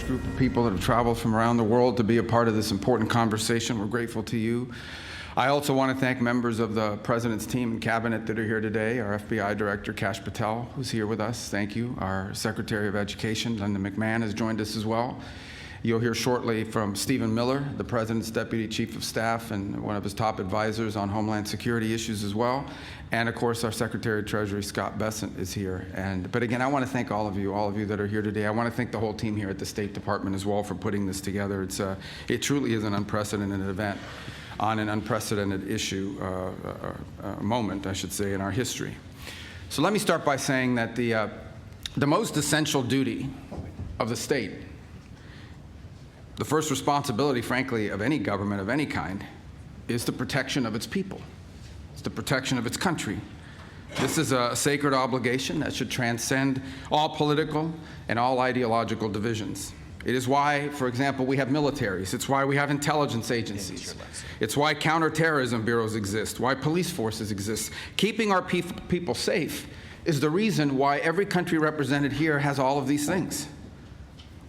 group of people that have traveled from around the world to be a part of this important conversation. We're grateful to you. I also want to thank members of the President's team and cabinet that are here today. Our FBI Director, Kash Patel, who's here with us. Thank you. Our Secretary of Education, Linda McMahon, has joined us as well. You'll hear shortly from Stephen Miller, the President's Deputy Chief of Staff and one of his top advisors on Homeland Security issues as well. And of course, our Secretary of Treasury, Scott Bessent, is here. But again, I want to thank all of you that are here today. I want to thank the whole team here at the State Department as well for putting this together. It truly is an unprecedented event on an unprecedented issue, moment, I should say, in our history. So let me start by saying that the most essential duty of the state, the first responsibility, frankly, of any government of any kind, is the protection of its people. It's the protection of its country. This is a sacred obligation that should transcend all political and all ideological divisions. It is why, for example, we have militaries. It's why we have intelligence agencies. It's why counterterrorism bureaus exist, why police forces exist. Keeping our people safe is the reason why every country represented here has all of these things.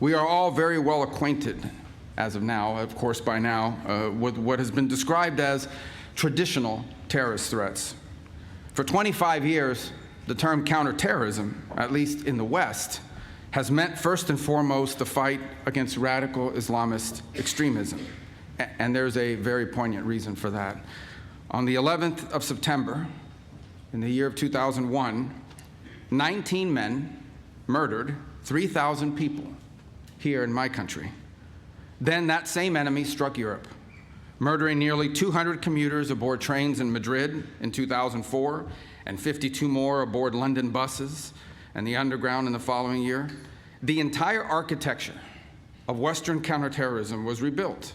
We are all very well acquainted, as of now, of course by now, with what has been described as traditional terrorist threats. For 25 years, the term counterterrorism, at least in the West, has meant first and foremost the fight against radical Islamist extremism. And there's a very poignant reason for that. On the 11th of September, in the year of 2001, 19 men murdered 3,000 people here in my country. Then that same enemy struck Europe, murdering nearly 200 commuters aboard trains in Madrid in 2004, and 52 more aboard London buses and the underground in the following year. The entire architecture of Western counterterrorism was rebuilt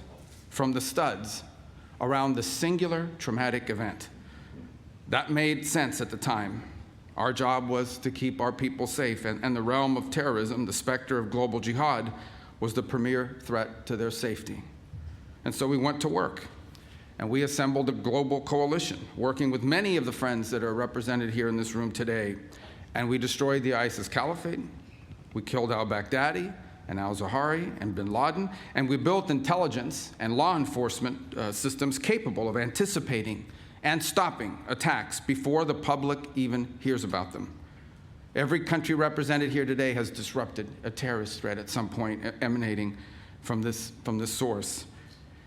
from the studs around the singular traumatic event. That made sense at the time. Our job was to keep our people safe, and the realm of terrorism, the specter of global jihad, was the premier threat to their safety. And so we went to work, and we assembled a global coalition, working with many of the friends that are represented here in this room today. And we destroyed the ISIS caliphate, we killed al-Baghdadi and al-Zawahiri and bin Laden, and we built intelligence and law enforcement systems capable of anticipating and stopping attacks before the public even hears about them. Every country represented here today has disrupted a terrorist threat at some point emanating from this source.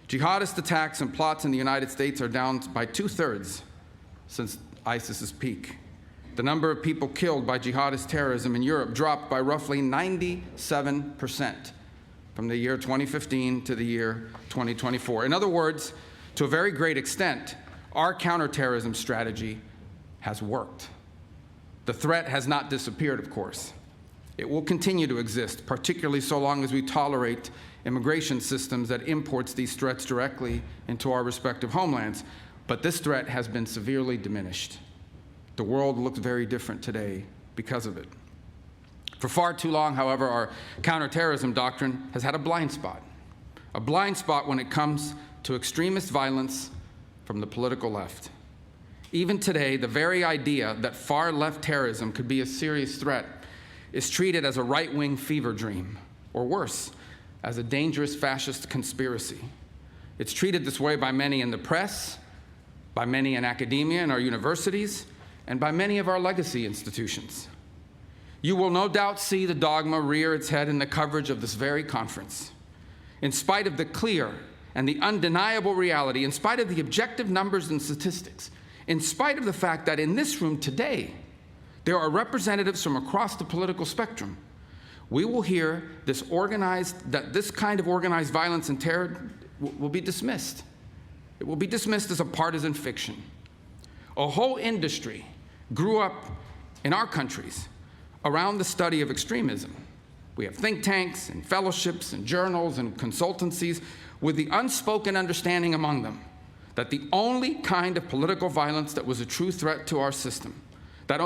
Jihadist attacks and plots in the United States are down by 2/3 since ISIS's peak. The number of people killed by jihadist terrorism in Europe dropped by roughly 97% from the year 2015 to the year 2024. In other words, to a very great extent, our counterterrorism strategy has worked. The threat has not disappeared, of course. It will continue to exist, particularly so long as we tolerate immigration systems that imports these threats directly into our respective homelands. But this threat has been severely diminished. The world looks very different today because of it. For far too long, however, our counterterrorism doctrine has had a blind spot when it comes to extremist violence from the political left. Even today, the very idea that far-left terrorism could be a serious threat is treated as a right-wing fever dream, or worse, as a dangerous fascist conspiracy. It's treated this way by many in the press, by many in academia and our universities, and by many of our legacy institutions. You will no doubt see the dogma rear its head in the coverage of this very conference. In spite of the clear and the undeniable reality, in spite of the objective numbers and statistics, in spite of the fact that in this room today, there are representatives from across the political spectrum, we will hear that this kind of organized violence and terror will be dismissed. It will be dismissed as a partisan fiction. A whole industry grew up in our countries around the study of extremism. We have think tanks and fellowships and journals and consultancies with the unspoken understanding among them that the only kind of political violence that was a true threat to our system, that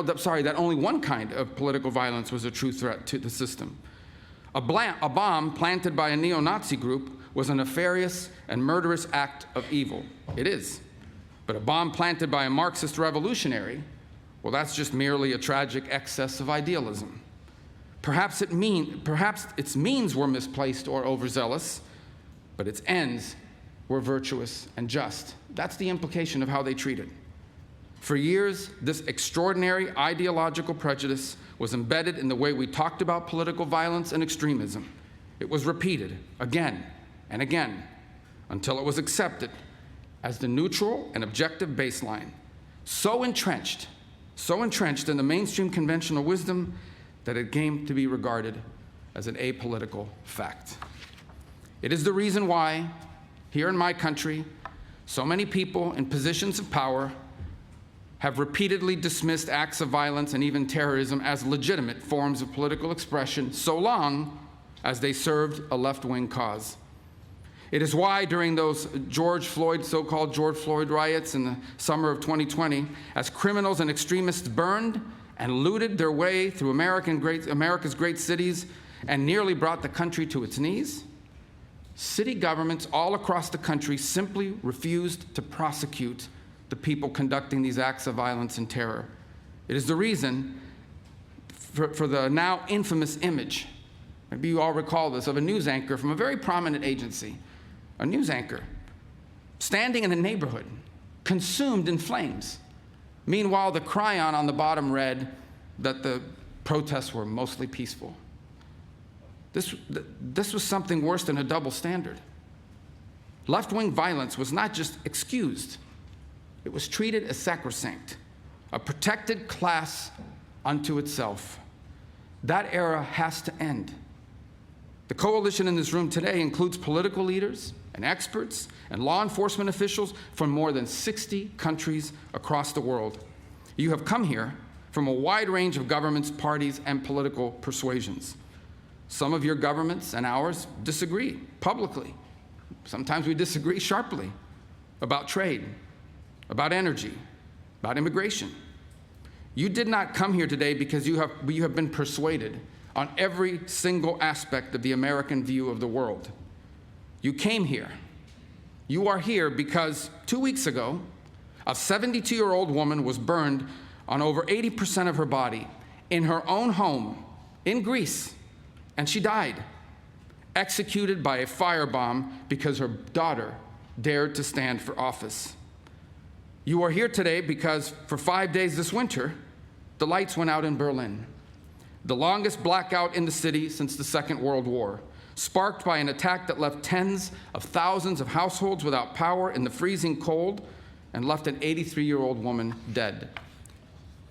only one kind of political violence was a true threat to the system. A bomb planted by a neo-Nazi group was a nefarious and murderous act of evil. It is. But a bomb planted by a Marxist revolutionary, well, that's just merely a tragic excess of idealism. Perhaps its means were misplaced or overzealous, but its ends were virtuous and just. That's the implication of how they treated. For years, this extraordinary ideological prejudice was embedded in the way we talked about political violence and extremism. It was repeated again and again until it was accepted as the neutral and objective baseline, so entrenched in the mainstream conventional wisdom that it came to be regarded as an apolitical fact. It is the reason why, here in my country, so many people in positions of power have repeatedly dismissed acts of violence and even terrorism as legitimate forms of political expression, so long as they served a left-wing cause. It is why during those so-called George Floyd riots in the summer of 2020, as criminals and extremists burned and looted their way through America's great cities and nearly brought the country to its knees, city governments all across the country simply refused to prosecute the people conducting these acts of violence and terror. It is the reason for the now infamous image, maybe you all recall this, of a news anchor from a very prominent agency, a news anchor standing in a neighborhood consumed in flames. Meanwhile, the chyron on the bottom read that the protests were mostly peaceful. This was something worse than a double standard. Left-wing violence was not just excused, it was treated as sacrosanct, a protected class unto itself. That era has to end. The coalition in this room today includes political leaders and experts and law enforcement officials from more than 60 countries across the world. You have come here from a wide range of governments, parties, and political persuasions. Some of your governments and ours disagree publicly. Sometimes we disagree sharply about trade, about energy, about immigration. You did not come here today because you have been persuaded on every single aspect of the American view of the world. You came here. You are here because 2 weeks ago, a 72-year-old woman was burned on over 80% of her body in her own home in Greece, and she died, executed by a firebomb because her daughter dared to stand for office. You are here today because for 5 days this winter, the lights went out in Berlin, the longest blackout in the city since the Second World War, sparked by an attack that left tens of thousands of households without power in the freezing cold and left an 83-year-old woman dead.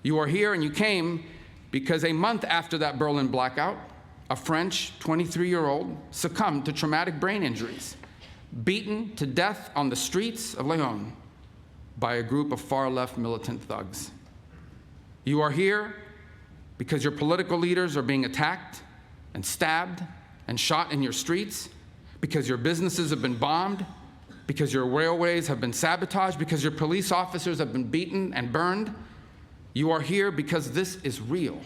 You are here and you came because a month after that Berlin blackout, a French 23-year-old succumbed to traumatic brain injuries, beaten to death on the streets of Lyon by a group of far-left militant thugs. You are here because your political leaders are being attacked and stabbed and shot in your streets, because your businesses have been bombed, because your railways have been sabotaged, because your police officers have been beaten and burned. You are here because this is real,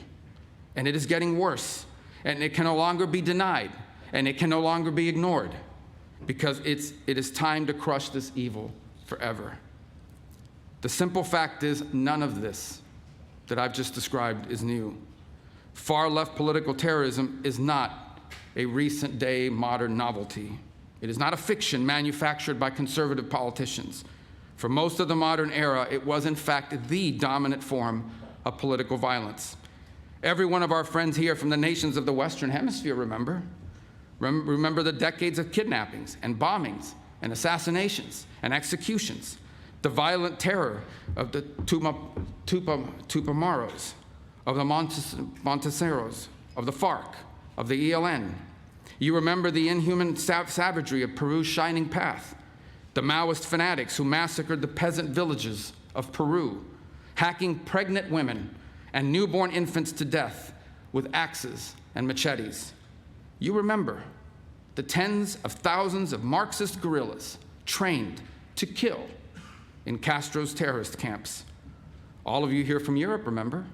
and it is getting worse, and it can no longer be denied, and it can no longer be ignored, because it is time to crush this evil forever. The simple fact is, none of this that I've just described is new. Far-left political terrorism is not a recent-day modern novelty. It is not a fiction manufactured by conservative politicians. For most of the modern era, it was in fact the dominant form of political violence. Every one of our friends here from the nations of the Western Hemisphere remember the decades of kidnappings and bombings and assassinations and executions, the violent terror of the Tupamaros, of the Monteseros, of the FARC, of the ELN. You remember the inhuman savagery of Peru's Shining Path, the Maoist fanatics who massacred the peasant villages of Peru, hacking pregnant women and newborn infants to death with axes and machetes. You remember the tens of thousands of Marxist guerrillas trained to kill in Castro's terrorist camps. All of you here from Europe remember.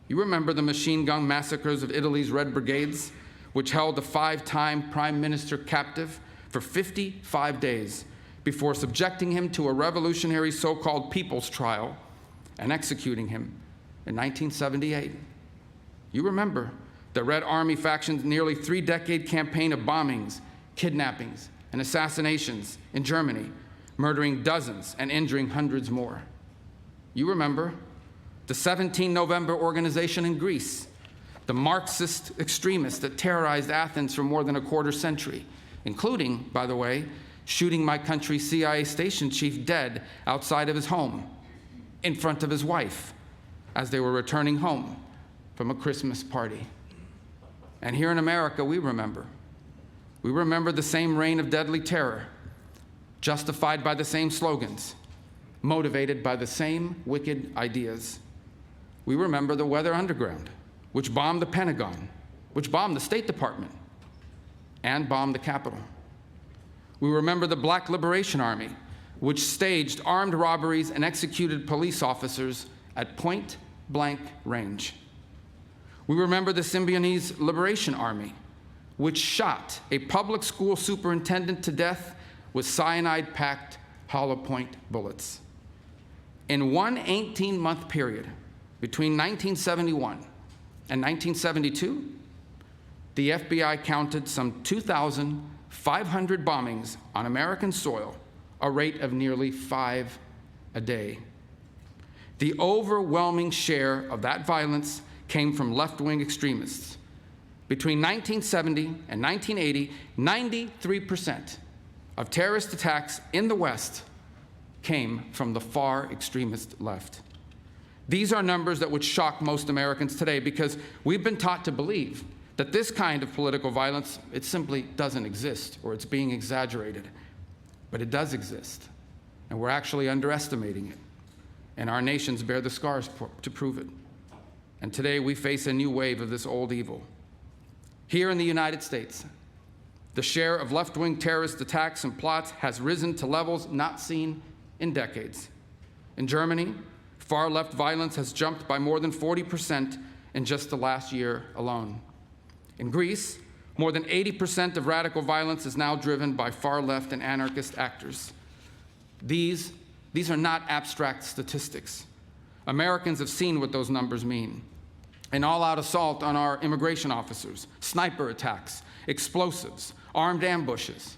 You remember the machine gun massacres of Italy's Red Brigades, which held the 5-time prime minister captive for 55 days before subjecting him to a revolutionary so-called people's trial and executing him in 1978. You remember The Red Army faction's nearly 3-decade campaign of bombings, kidnappings, and assassinations in Germany, murdering dozens and injuring hundreds more. You remember the 17 November organization in Greece, the Marxist extremists that terrorized Athens for more than a quarter century, including, by the way, shooting my country's CIA station chief dead outside of his home, in front of his wife, as they were returning home from a Christmas party. And here in America, we remember. We remember the same reign of deadly terror, justified by the same slogans, motivated by the same wicked ideas. We remember the Weather Underground, which bombed the Pentagon, which bombed the State Department, and bombed the Capitol. We remember the Black Liberation Army, which staged armed robberies and executed police officers at point-blank range. We remember the Symbionese Liberation Army, which shot a public school superintendent to death with cyanide-packed hollow point bullets. In one 18-month period, between 1971 and 1972, the FBI counted some 2,500 bombings on American soil, a rate of nearly 5 a day. The overwhelming share of that violence came from left-wing extremists. Between 1970 and 1980, 93% of terrorist attacks in the West came from the far extremist left. These are numbers that would shock most Americans today because we've been taught to believe that this kind of political violence, it simply doesn't exist or it's being exaggerated. But it does exist, and we're actually underestimating it. And our nations bear the scars to prove it. And today we face a new wave of this old evil. Here in the United States, the share of left-wing terrorist attacks and plots has risen to levels not seen in decades. In Germany, far-left violence has jumped by more than 40% in just the last year alone. In Greece, more than 80% of radical violence is now driven by far-left and anarchist actors. These are not abstract statistics. Americans have seen what those numbers mean. An all-out assault on our immigration officers, sniper attacks, explosives, armed ambushes,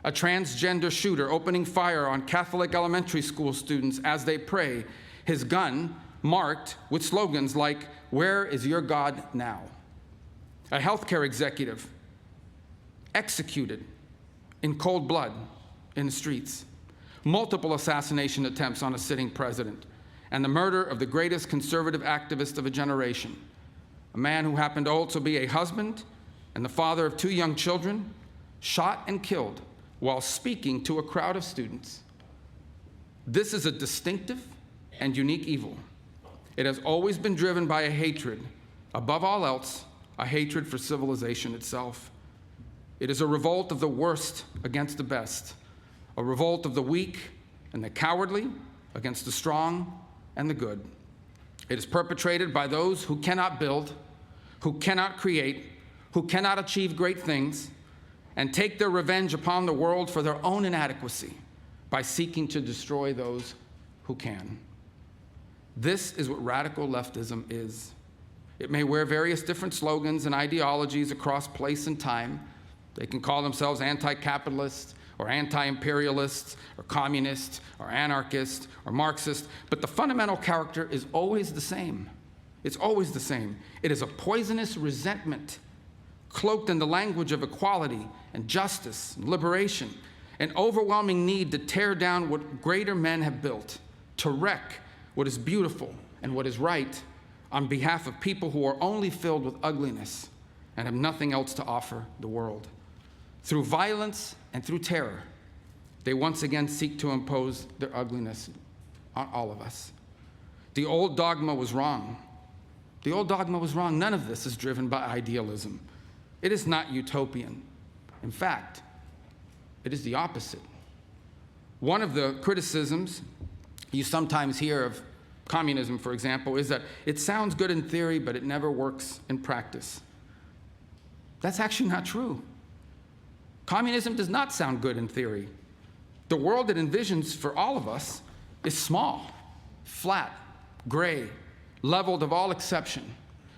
a transgender shooter opening fire on Catholic elementary school students as they pray, his gun marked with slogans like, "Where is your God now?" A healthcare executive executed in cold blood in the streets, multiple assassination attempts on a sitting president, and the murder of the greatest conservative activist of a generation, a man who happened to also be a husband and the father of 2 young children, shot and killed while speaking to a crowd of students. This is a distinctive and unique evil. It has always been driven by a hatred, above all else, a hatred for civilization itself. It is a revolt of the worst against the best, a revolt of the weak and the cowardly against the strong and the good. It is perpetrated by those who cannot build, who cannot create, who cannot achieve great things, and take their revenge upon the world for their own inadequacy by seeking to destroy those who can. This is what radical leftism is. It may wear various different slogans and ideologies across place and time. They can call themselves anti-capitalist or anti-imperialists or communists or anarchists or Marxist, but the fundamental character is always the same. It's always the same. It is a poisonous resentment cloaked in the language of equality and justice and liberation, an overwhelming need to tear down what greater men have built, to wreck what is beautiful and what is right on behalf of people who are only filled with ugliness and have nothing else to offer the world. Through violence and through terror, they once again seek to impose their ugliness on all of us. The old dogma was wrong. The old dogma was wrong. None of this is driven by idealism. It is not utopian. In fact, it is the opposite. One of the criticisms you sometimes hear of communism, for example, is that it sounds good in theory, but it never works in practice. That's actually not true. Communism does not sound good in theory. The world it envisions for all of us is small, flat, gray, leveled of all exception,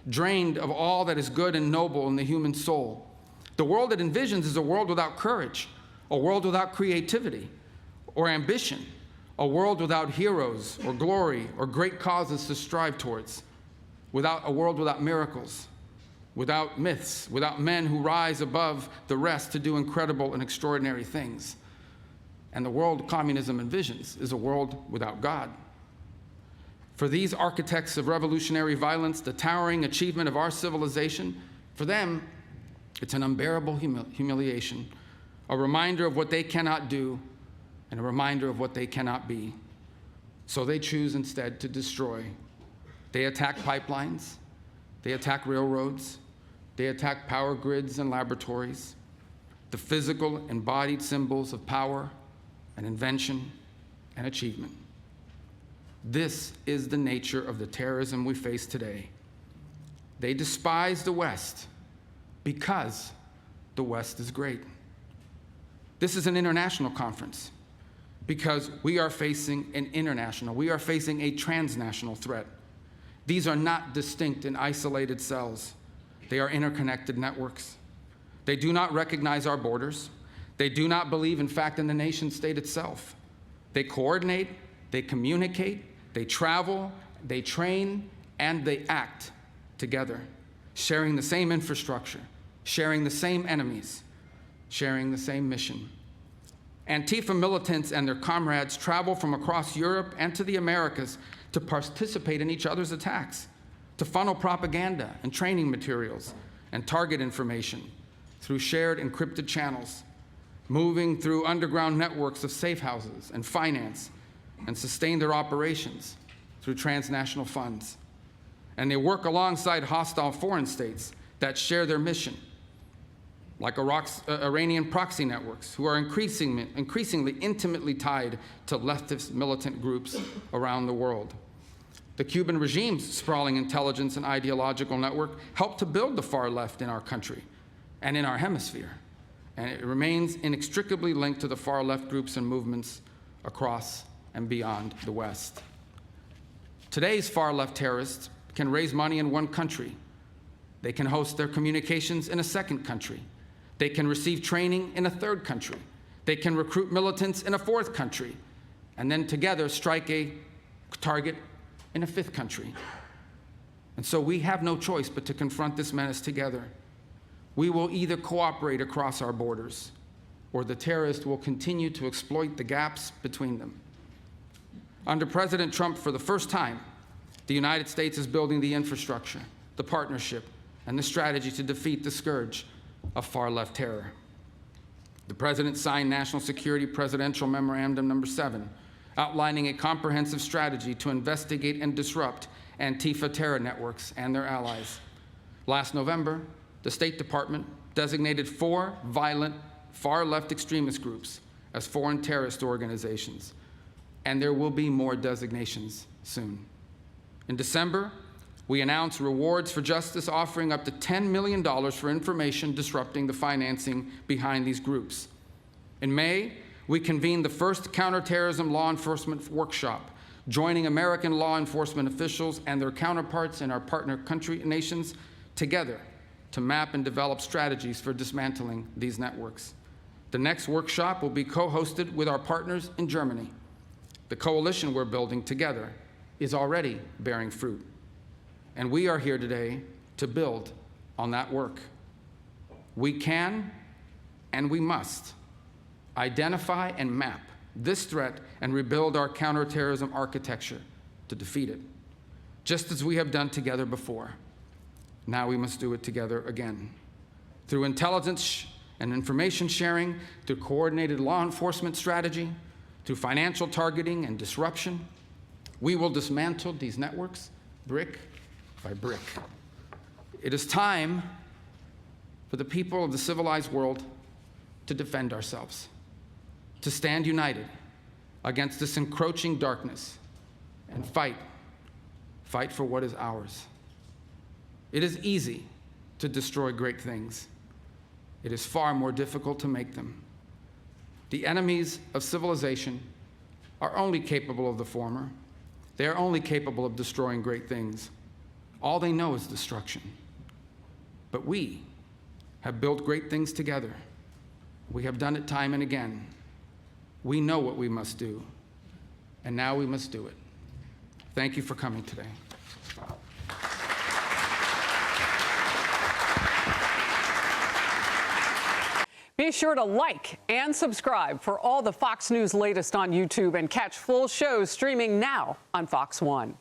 drained of all that is good and noble in the human soul. The world it envisions is a world without courage, a world without creativity or ambition, a world without heroes or glory or great causes to strive towards, a world without miracles, without myths, without men who rise above the rest to do incredible and extraordinary things. And the world communism envisions is a world without God. For these architects of revolutionary violence, the towering achievement of our civilization, for them, it's an unbearable humiliation, a reminder of what they cannot do and a reminder of what they cannot be. So they choose instead to destroy. They attack pipelines, they attack railroads, they attack power grids and laboratories, the physical embodied symbols of power and invention and achievement. This is the nature of the terrorism we face today. They despise the West because the West is great. This is an international conference because we are facing a transnational threat. These are not distinct and isolated cells. They are interconnected networks. They do not recognize our borders. They do not believe, in fact, in the nation state itself. They coordinate, they communicate, they travel, they train, and they act together, sharing the same infrastructure, sharing the same enemies, sharing the same mission. Antifa militants and their comrades travel from across Europe and to the Americas to participate in each other's attacks, to funnel propaganda and training materials and target information through shared encrypted channels, moving through underground networks of safe houses and finance, and sustain their operations through transnational funds. And they work alongside hostile foreign states that share their mission, like Iranian proxy networks, who are increasingly intimately tied to leftist militant groups around the world. The Cuban regime's sprawling intelligence and ideological network helped to build the far left in our country and in our hemisphere, and it remains inextricably linked to the far left groups and movements across and beyond the West. Today's far left terrorists can raise money in one country. They can host their communications in a second country. They can receive training in a third country. They can recruit militants in a fourth country, and then together strike a target in a fifth country. And so we have no choice but to confront this menace together. We will either cooperate across our borders, or the terrorists will continue to exploit the gaps between them. Under President Trump, for the first time, the United States is building the infrastructure, the partnership, and the strategy to defeat the scourge of far-left terror. The President signed National Security Presidential Memorandum No. 7, outlining a comprehensive strategy to investigate and disrupt Antifa terror networks and their allies. Last November, the State Department designated 4 violent, far-left extremist groups as foreign terrorist organizations, and there will be more designations soon. In December, we announced Rewards for Justice, offering up to $10 million for information disrupting the financing behind these groups. In May, we convened the first counterterrorism law enforcement workshop, joining American law enforcement officials and their counterparts in our partner nations together to map and develop strategies for dismantling these networks. The next workshop will be co-hosted with our partners in Germany. The coalition we're building together is already bearing fruit. And we are here today to build on that work. We can and we must identify and map this threat and rebuild our counterterrorism architecture to defeat it, just as we have done together before. Now we must do it together again. Through intelligence and information sharing, through coordinated law enforcement strategy, through financial targeting and disruption, we will dismantle these networks brick by brick. It is time for the people of the civilized world to defend ourselves, to stand united against this encroaching darkness and fight for what is ours. It is easy to destroy great things. It is far more difficult to make them. The enemies of civilization are only capable of the former. They are only capable of destroying great things. All they know is destruction. But we have built great things together. We have done it time and again. We know what we must do, and now we must do it. Thank you for coming today. Be sure to like and subscribe for all the Fox News latest on YouTube and catch full shows streaming now on Fox One.